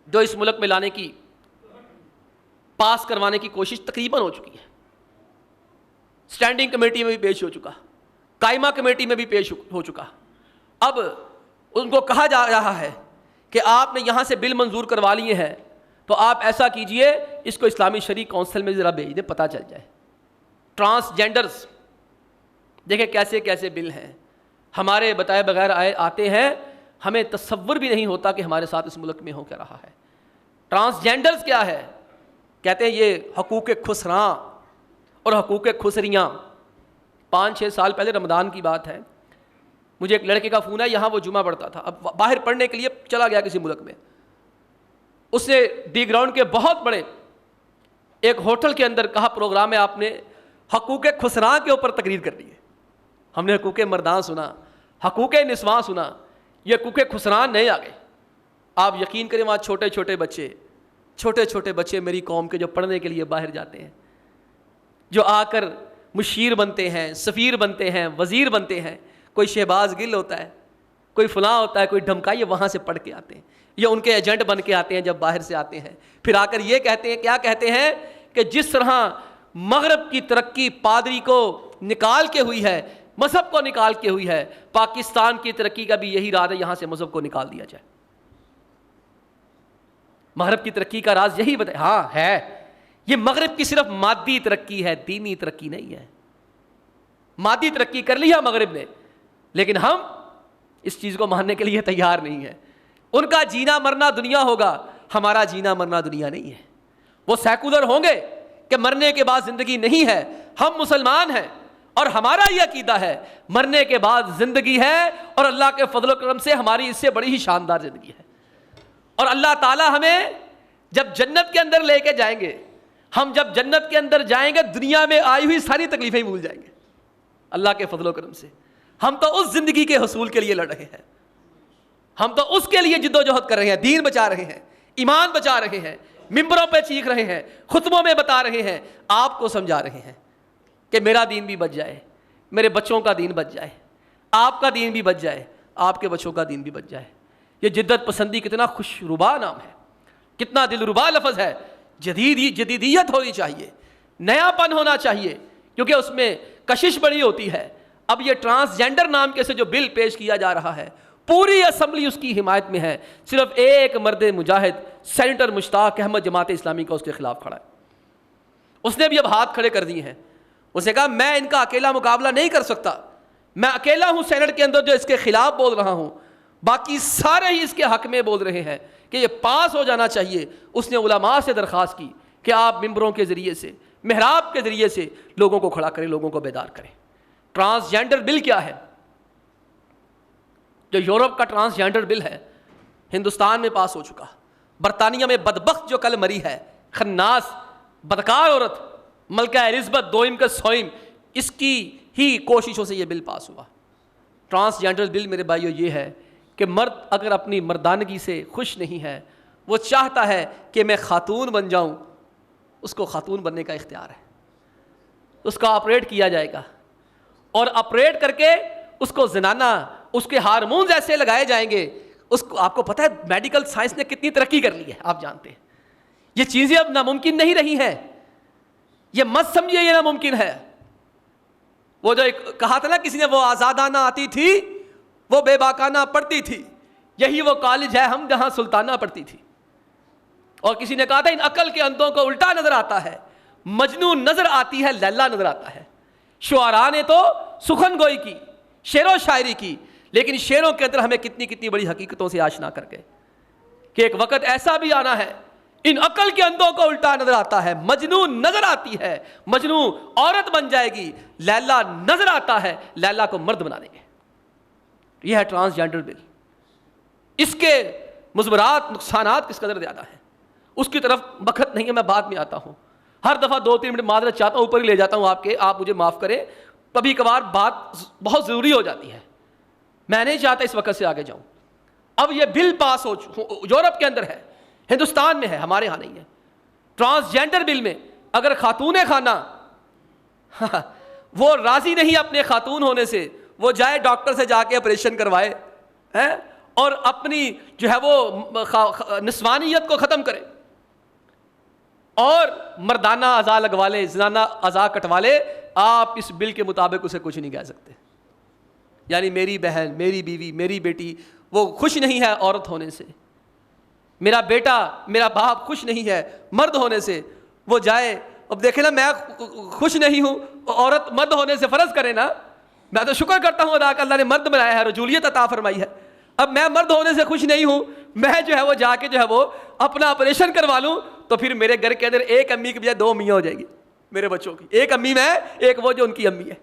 جو اس ملک میں لانے کی, پاس کروانے کی کوشش تقریباً ہو چکی ہے. اسٹینڈنگ کمیٹی میں بھی پیش ہو چکا, قائمہ کمیٹی میں بھی پیش ہو چکا. اب ان کو کہا جا رہا ہے کہ آپ نے یہاں سے بل منظور کروا لیے ہیں تو آپ ایسا کیجئے, اس کو اسلامی شرعی کونسل میں ذرا بھیج دیں, پتہ چل جائے. ٹرانسجینڈرز دیکھیں کیسے کیسے بل ہیں, ہمارے بتائے بغیر آتے ہیں, ہمیں تصور بھی نہیں ہوتا کہ ہمارے ساتھ اس ملک میں ہو کیا رہا ہے. ٹرانسجینڈرز کیا ہے؟ کہتے ہیں یہ حقوق خسراں اور حقوق خسریاں. 5-6 سال پہلے رمضان کی بات ہے, مجھے ایک لڑکے کا فون ہے, یہاں وہ جمعہ پڑھتا تھا, اب باہر پڑھنے کے لیے چلا گیا کسی ملک میں. اس نے ڈی گراؤنڈ کے بہت بڑے ایک ہوٹل کے اندر کہا پروگرام ہے, آپ نے حقوق خسراں کے اوپر تقریر کرنی ہے. ہم نے حقوق مردان سنا, حقوق نسواں سنا, یہ حقوق خسران نئے آ گئے. آپ یقین کریں وہاں چھوٹے چھوٹے بچے میری قوم کے جو پڑھنے کے لیے باہر جاتے ہیں, جو آ کر مشیر بنتے ہیں, سفیر بنتے ہیں, وزیر بنتے ہیں. کوئی شہباز گل ہوتا ہے, کوئی فلاں ہوتا ہے, کوئی ڈھمکائی, وہاں سے پڑھ کے آتے ہیں, یا ان کے ایجنٹ بن کے آتے ہیں جب باہر سے آتے ہیں. پھر آ کر یہ کہتے ہیں, کیا کہتے ہیں کہ جس طرح مغرب کی ترقی پادری کو نکال کے ہوئی ہے, مذہب کو نکال کے ہوئی ہے, پاکستان کی ترقی کا بھی یہی راز ہے, یہاں سے مذہب کو نکال دیا جائے. مغرب کی ترقی کا راز یہی بتا. ہاں ہے, یہ مغرب کی صرف مادی ترقی ہے, دینی ترقی نہیں ہے. مادی ترقی کر لیا مغرب نے, لیکن ہم اس چیز کو ماننے کے لیے تیار نہیں ہیں. ان کا جینا مرنا دنیا ہوگا, ہمارا جینا مرنا دنیا نہیں ہے. وہ سیکولر ہوں گے کہ مرنے کے بعد زندگی نہیں ہے, ہم مسلمان ہیں اور ہمارا یہ عقیدہ ہے مرنے کے بعد زندگی ہے, اور اللہ کے فضل و کرم سے ہماری اس سے بڑی ہی شاندار زندگی ہے. اور اللہ تعالی ہمیں جب جنت کے اندر لے کے جائیں گے, ہم جب جنت کے اندر جائیں گے دنیا میں آئی ہوئی ساری تکلیفیں بھول جائیں گے اللہ کے فضل و کرم سے. ہم تو اس زندگی کے حصول کے لیے لڑ رہے ہیں, ہم تو اس کے لیے جد و جہد کر رہے ہیں, دین بچا رہے ہیں, ایمان بچا رہے ہیں, ممبروں پہ چیخ رہے ہیں, خطبوں میں بتا رہے ہیں, آپ کو سمجھا رہے ہیں کہ میرا دین بھی بچ جائے, میرے بچوں کا دین بچ جائے, آپ کا دین بھی بچ جائے, آپ کے بچوں کا دین بھی بچ جائے. یہ جدت پسندی کتنا خوشربا نام ہے, کتنا دلربا لفظ ہے. جدیدیت ہونی چاہیے, نیا پن ہونا چاہیے, کیونکہ اس میں کشش بڑی ہوتی ہے. اب یہ ٹرانسجینڈر نام کے سے جو بل پیش کیا جا رہا ہے, پوری اسمبلی اس کی حمایت میں ہے. صرف ایک مرد مجاہد سینیٹر مشتاق احمد جماعت اسلامی کا اس کے خلاف کھڑا ہے. اس نے بھی اب ہاتھ کھڑے کر دیے ہیں. اس نے کہا میں ان کا اکیلا مقابلہ نہیں کر سکتا, میں اکیلا ہوں سینٹ کے اندر جو اس کے خلاف بول رہا ہوں, باقی سارے ہی اس کے حق میں بول رہے ہیں کہ یہ پاس ہو جانا چاہیے. اس نے علماء سے درخواست کی کہ آپ ممبروں کے ذریعے سے, محراب کے ذریعے سے لوگوں کو کھڑا کریں, لوگوں کو بیدار کریں. ٹرانسجینڈر بل کیا ہے؟ جو یورپ کا ٹرانسجینڈر بل ہے ہندوستان میں پاس ہو چکا. برطانیہ میں بدبخت جو کل مری ہے, خناس بدکار عورت ملکہ الزبتھ دوئم کا سوئم, اس کی ہی کوششوں سے یہ بل پاس ہوا. ٹرانسجینڈر بل میرے بھائیو یہ ہے کہ مرد اگر اپنی مردانگی سے خوش نہیں ہے, وہ چاہتا ہے کہ میں خاتون بن جاؤں, اس کو خاتون بننے کا اختیار ہے. اس کا آپریٹ کیا جائے گا, اور آپریٹ کر کے اس کو زنانہ, اس کے ہارمونز ایسے لگائے جائیں گے. اس کو, آپ کو پتہ ہے میڈیکل سائنس نے کتنی ترقی کر لی ہے, آپ جانتے ہیں. یہ چیزیں اب ناممکن نہیں رہی ہیں, یہ مت سمجھیے یہ ناممکن ہے. وہ جو ایک کہا تھا نا کسی نے, وہ آزادانہ آتی تھی, وہ بے باکانہ پڑھتی تھی, یہی وہ کالج ہے ہم جہاں سلطانہ پڑھتی تھی. اور کسی نے کہا تھا ان عقل کے اندھوں کو الٹا نظر آتا ہے, مجنون نظر آتی ہے, لیلا نظر آتا ہے. شعراء نے تو سخن گوئی کی, شعر و شاعری کی, لیکن شعروں کے اندر ہمیں کتنی کتنی بڑی حقیقتوں سے آشنا کر کے کہ ایک وقت ایسا بھی آنا ہے ان عقل کے اندھوں کو الٹا نظر آتا ہے, مجنون نظر آتی ہے, مجنون عورت بن جائے گی, لیلا نظر آتا ہے, لیلا کو مرد بنا دیں گے. یہ ہے ٹرانسجینڈر بل. اس کے مضمرات, نقصانات کس قدر زیادہ ہیں, اس کی طرف وقت نہیں ہے, میں بعد میں آتا ہوں. ہر دفعہ 2-3 منٹ معذرت چاہتا ہوں, اوپر ہی لے جاتا ہوں آپ مجھے معاف کریں. کبھی کبھار بات بہت ضروری ہو جاتی ہے, میں نہیں چاہتا اس وقت سے آگے جاؤں. اب یہ بل پاس ہو یورپ کے اندر ہے, ہندوستان میں ہے, ہمارے یہاں نہیں ہے. ٹرانسجینڈر بل میں اگر خاتون خانہ وہ راضی نہیں اپنے خاتون ہونے سے, وہ جائے ڈاکٹر سے جا کے آپریشن کروائے اور اپنی جو ہے وہ نسوانیت کو ختم کرے اور مردانہ اعضاء لگوا لے, زنانہ اعضاء کٹوا لے, آپ اس بل کے مطابق اسے کچھ نہیں کہہ سکتے. یعنی میری بہن, میری بیوی, میری بیٹی وہ خوش نہیں ہے عورت ہونے سے, میرا بیٹا, میرا باپ خوش نہیں ہے مرد ہونے سے, وہ جائے. اب دیکھیں نا, میں خوش نہیں ہوں, عورت مرد ہونے سے فرض کرے نا, میں تو شکر کرتا ہوں ادا کہ اللہ نے مرد بنایا ہے, رجولیت عطا فرمائی ہے. اب میں مرد ہونے سے خوش نہیں ہوں, میں جو ہے وہ جا کے جو ہے وہ اپنا آپریشن کروا لوں تو پھر میرے گھر کے اندر ایک امی کے بجائے 2 امیاں ہو جائیں گی میرے بچوں کی. ایک امی میں, ایک وہ جو ان کی امی ہے.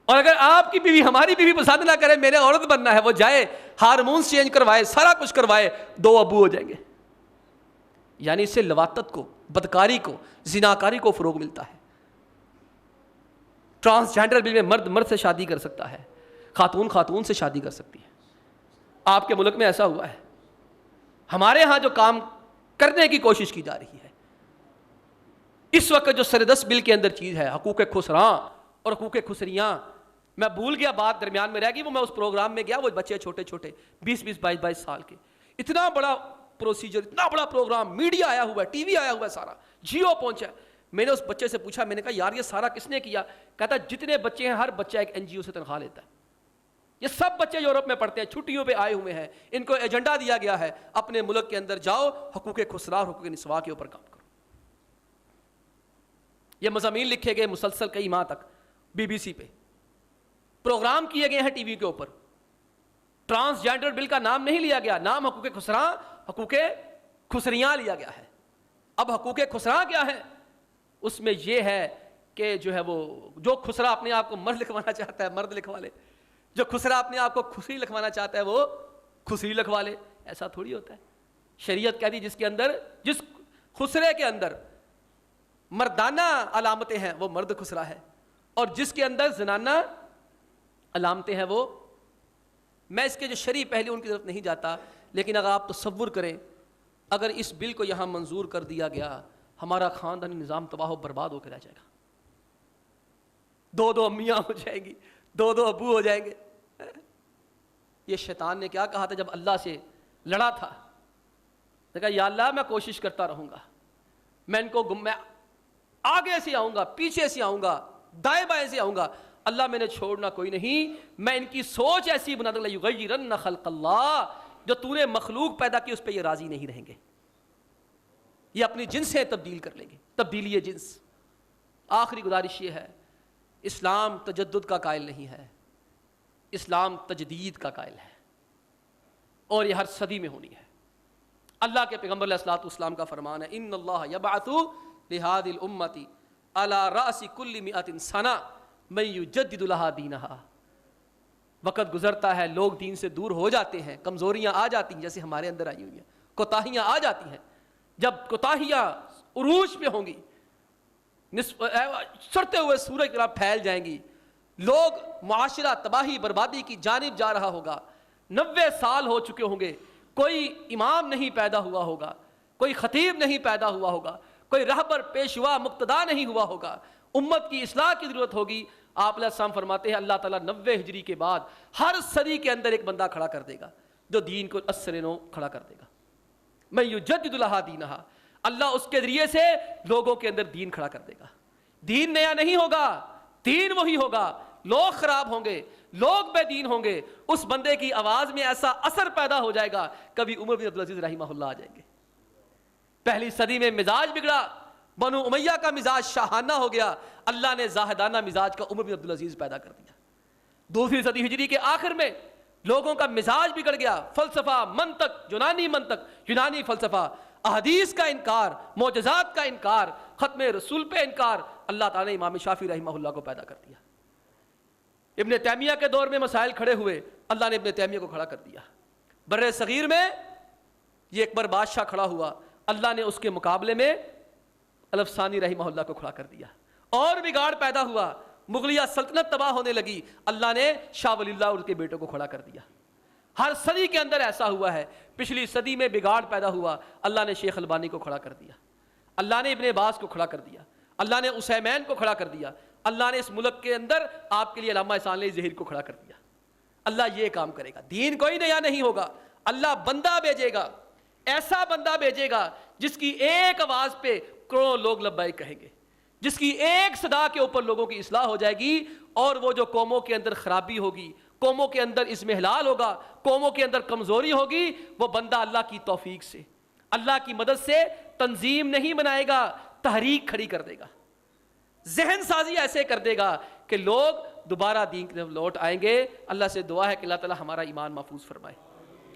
اور اگر آپ کی بیوی ہماری بیوی پسند نہ کرے, میرے عورت بننا ہے, وہ جائے ہارمونز چینج کروائے, سارا کچھ کروائے, 2 ابو ہو جائیں گے. یعنی اس سے لواطت کو, بدکاری کو, زناکاری کو فروغ ملتا ہے. ٹرانسجینڈر بل میں مرد مرد سے شادی کر سکتا ہے, خاتون خاتون سے شادی کر سکتی ہے. آپ کے ملک میں ایسا ہوا ہے. ہمارے ہاں جو کام کرنے کی کوشش کی جا رہی ہے اس وقت, جو سردست بل کے اندر چیز ہے, حقوق خسراں اور حقوق خسریاں, میں بھول گیا, بات درمیان میں رہ گئی, وہ میں اس پروگرام میں گیا, وہ بچے چھوٹے چھوٹے 20-20 22-22 سال کے, اتنا بڑا پروسیجر, اتنا بڑا پروگرام, میڈیا آیا ہوا ہے, ٹی وی آیا ہوا ہے, سارا جیو پہنچا ہے. میں نے اس بچے سے پوچھا, میں نے کہا یار یہ سارا کس نے کیا؟ کہتا جتنے بچے ہیں ہر بچہ ایک NGO سے تنخواہ لیتا ہے. یہ سب بچے یورپ میں پڑھتے ہیں, چھٹیوں پہ آئے ہوئے ہیں, ان کو ایجنڈا دیا گیا ہے اپنے ملک کے اندر جاؤ حقوق خسراں اور حقوق نسواں کے اوپر کام کرو. یہ مضامین لکھے گئے مسلسل کئی ماہ تک, BBC پہ پروگرام کیے گئے ہیں, ٹی وی کے اوپر. ٹرانسجینڈر بل کا نام نہیں لیا گیا, نام حقوق خسراں, حقوق خسریاں لیا گیا ہے. اب حقوق خسراں کیا ہے؟ اس میں یہ ہے کہ جو ہے وہ جو خسرا اپنے آپ کو مرد لکھوانا چاہتا ہے مرد لکھوا لے, جو خسرا اپنے آپ کو خسری لکھوانا چاہتا ہے وہ خسری لکھوا لے. ایسا تھوڑی ہوتا ہے. شریعت کہتی جس کے اندر, جس خسرے کے اندر مردانہ علامتیں ہیں وہ مرد خسرا ہے, اور جس کے اندر زنانہ علامتیں ہیں وہ. میں اس کے جو شرعی پہلو ان کی طرف نہیں جاتا, لیکن اگر آپ تصور کریں, اگر اس بل کو یہاں منظور کر دیا گیا, ہمارا خاندانی نظام تباہ و برباد ہو کے رہ جائے گا. 2 امیاں ہو جائیں گی, 2 ابو ہو جائیں گے. یہ شیطان نے کیا کہا تھا جب اللہ سے لڑا تھا؟ کہا یا اللہ میں کوشش کرتا رہوں گا, میں ان کو میں آگے سے آؤں گا, پیچھے سے آؤں گا, دائیں بائیں سے آؤں گا, اللہ میں نے چھوڑنا کوئی نہیں. میں ان کی سوچ ایسی بنا دوں گا, یغیرن خلق اللہ, جو تو نے مخلوق پیدا کی اس پہ یہ راضی نہیں رہیں گے, یہ اپنی جنسیں تبدیل کر لیں گے, تبدیلی جنس. آخری گزارش یہ ہے, اسلام تجدد کا قائل نہیں ہے, اسلام تجدید کا قائل ہے, اور یہ ہر صدی میں ہونی ہے. اللہ کے پیغمبر علیہ الصلوۃ والسلام کا فرمان ہے, ان اللہ یبعث لہذه الامۃ علی راس کل 100 سنہ من یجدد لها دینها. وقت گزرتا ہے, لوگ دین سے دور ہو جاتے ہیں, کمزوریاں آ جاتی ہیں جیسے ہمارے اندر آئی ہوئی ہیں, کوتاہیاں آ جاتی ہیں. جب کوتاہیاں عروج پہ ہوں گی, چڑھتے ہوئے سورج کی طرح پھیل جائیں گی, لوگ معاشرہ تباہی بربادی کی جانب جا رہا ہوگا, 90 سال ہو چکے ہوں گے, کوئی امام نہیں پیدا ہوا ہوگا, کوئی خطیب نہیں پیدا ہوا ہوگا, کوئی رہبر پیشوا مقتدا نہیں ہوا ہوگا, امت کی اصلاح کی ضرورت ہوگی. آپ علیہ السلام فرماتے ہیں اللہ تعالیٰ 90 ہجری کے بعد ہر صدی کے اندر ایک بندہ کھڑا کر دے گا جو دین کو اثر نو کھڑا کر دے گا. میں یجدد لہا دینہا, اللہ اس کے ذریعے سے لوگوں کے اندر دین کھڑا کر دے گا. دین نیا نہیں ہوگا, دین وہی ہوگا. لوگ خراب ہوں گے, لوگ بے دین ہوں گے, اس بندے کی آواز میں ایسا اثر پیدا ہو جائے گا, کبھی عمر بن عبدالعزیز رحمہ اللہ آ جائیں گے. پہلی صدی میں مزاج بگڑا, بنو امیہ کا مزاج شاہانہ ہو گیا, اللہ نے زاہدانہ مزاج کا عمر بن عبدالعزیز پیدا کر دیا. دوسری صدی ہجری کے آخر میں لوگوں کا مزاج بگڑ گیا, فلسفہ, منطق, یونانی فلسفہ, احادیث کا انکار, معجزات کا انکار, ختم رسول پہ انکار. اللہ تعالیٰ نے امام شافعی رحمہ اللہ کو پیدا کر دیا. ابن تیمیہ کے دور میں مسائل کھڑے ہوئے, اللہ نے ابن تیمیہ کو کھڑا کر دیا. بر صغیر میں یہ اکبر بادشاہ کھڑا ہوا, اللہ نے اس کے مقابلے میں الفسانی رحمہ اللہ کو کھڑا کر دیا. اور بگاڑ پیدا ہوا, مغلیہ سلطنت تباہ ہونے لگی, اللہ نے شاہ ولی اللہ اور کے بیٹوں کو کھڑا کر دیا. ہر صدی کے اندر ایسا ہوا ہے. پچھلی صدی میں بگاڑ پیدا ہوا, اللہ نے شیخ البانی کو کھڑا کر دیا, اللہ نے ابن باز کو کھڑا کر دیا, اللہ نے عثیمین کو کھڑا کر دیا, اللہ نے اس ملک کے اندر آپ کے لیے علامہ احسان علی ظہیر کو کھڑا کر دیا. اللہ یہ کام کرے گا. دین کوئی نیا نہیں ہوگا, اللہ بندہ بھیجے گا, ایسا بندہ بھیجے گا جس کی ایک آواز پہ کروڑوں لوگ لبیک کہیں گے, جس کی ایک صدا کے اوپر لوگوں کی اصلاح ہو جائے گی. اور وہ جو قوموں کے اندر خرابی ہوگی, قوموں کے اندر اضمحلال ہوگا, قوموں کے اندر کمزوری ہوگی, وہ بندہ اللہ کی توفیق سے, اللہ کی مدد سے تنظیم نہیں بنائے گا, تحریک کھڑی کر دے گا, ذہن سازی ایسے کر دے گا کہ لوگ دوبارہ دین کی طرف لوٹ آئیں گے. اللہ سے دعا ہے کہ اللہ تعالی ہمارا ایمان محفوظ فرمائے.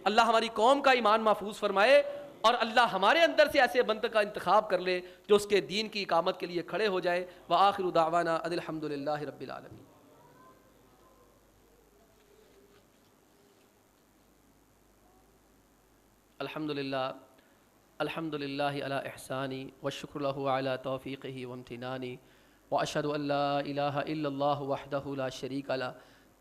اللہ ہماری قوم کا ایمان محفوظ فرمائے، اور اللہ ہمارے اندر سے ایسے بندے کا انتخاب کر لے جو اس کے دین کی اقامت کے لیے کھڑے ہو جائے۔ وآخر دعوانا ان الحمد للہ رب العالمین۔ الحمد للہ علی احسانی والشکر لہ علی توفیقہ وامتنانی، واشہد ان لا الہ الا اللہ وحدہ لا شریک لہ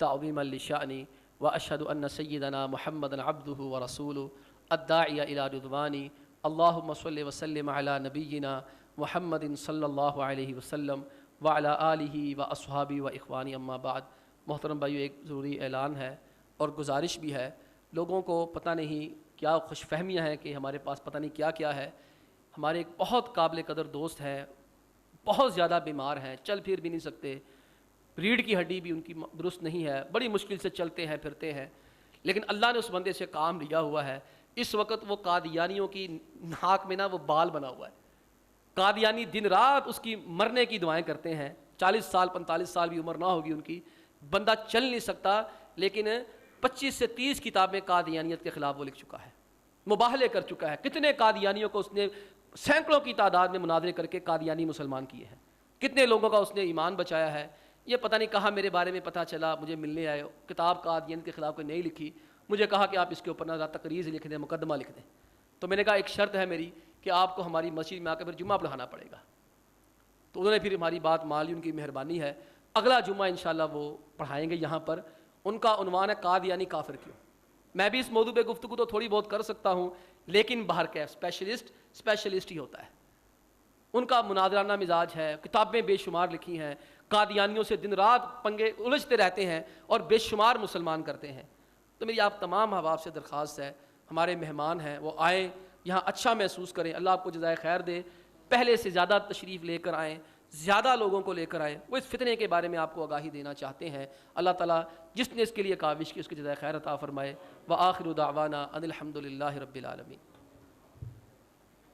تعظیما لشأنہ، واشہد ان سیدنا محمدا عبدہ ورسولہ الداعی الی رضوانہ۔ اللہم صل وسلم علی نبینا محمد صلی اللہ علیہ وسلم وعلی آلہ واصحابہ واخوانہ، اما بعد۔ محترم بھائیو، ایک ضروری اعلان ہے اور گزارش بھی ہے۔ لوگوں کو پتہ نہیں کیا خوش فہمیاں ہیں کہ ہمارے پاس پتہ نہیں کیا کیا ہے۔ ہمارے ایک بہت قابل قدر دوست ہیں، بہت زیادہ بیمار ہیں، چل پھر بھی نہیں سکتے، ریڑھ کی ہڈی بھی ان کی درست نہیں ہے، بڑی مشکل سے چلتے ہیں پھرتے ہیں، لیکن اللہ نے اس بندے سے کام لیا ہوا ہے۔ اس وقت وہ قادیانیوں کی ناک میں وہ بال بنا ہوا ہے، قادیانی دن رات اس کی مرنے کی دعائیں کرتے ہیں۔ 40 سال 45 سال بھی عمر نہ ہوگی ان کی، بندہ چل نہیں سکتا، لیکن 25 سے 30 کتابیں قادیانیت کے خلاف وہ لکھ چکا ہے، مباہلے کر چکا ہے۔ کتنے قادیانیوں کو اس نے سینکڑوں کی تعداد میں مناظرے کر کے قادیانی مسلمان کیے ہیں، کتنے لوگوں کا اس نے ایمان بچایا ہے۔ یہ پتہ نہیں کہاں میرے بارے میں پتہ چلا، مجھے ملنے آئے، کتاب قادیانیت کے خلاف کوئی نہیں لکھی، مجھے کہا کہ آپ اس کے اوپر نہ تقریر لکھ دیں، مقدمہ لکھ دیں۔ تو میں نے کہا ایک شرط ہے میری کہ آپ کو ہماری مسجد میں آ کے پھر جمعہ پڑھانا پڑے گا۔ تو انہوں نے پھر ہماری بات مان لی، ان کی مہربانی ہے۔ اگلا جمعہ انشاءاللہ وہ پڑھائیں گے یہاں پر۔ ان کا عنوان ہے قادیانی کافر کیوں۔ میں بھی اس موضوع پہ گفتگو تو تھوڑی بہت کر سکتا ہوں، لیکن باہر کا اسپیشلسٹ ہی ہوتا ہے۔ ان کا مناظرانہ مزاج ہے، کتابیں بے شمار لکھی ہیں، قادیانیوں سے دن رات پنگے الجھتے رہتے ہیں اور بے شمار مسلمان کرتے ہیں۔ تو میری آپ تمام احباب سے درخواست ہے، ہمارے مہمان ہیں وہ آئیں، یہاں اچھا محسوس کریں، اللہ آپ کو جزائے خیر دے، پہلے سے زیادہ تشریف لے کر آئیں، زیادہ لوگوں کو لے کر آئیں، وہ اس فتنے کے بارے میں آپ کو آگاہی دینا چاہتے ہیں۔ اللہ تعالیٰ جس نے اس کے لیے کاوش کی اس کی جزائے خیر عطا فرمائے۔ وآخر دعوانا ان الحمد للہ رب العالمین۔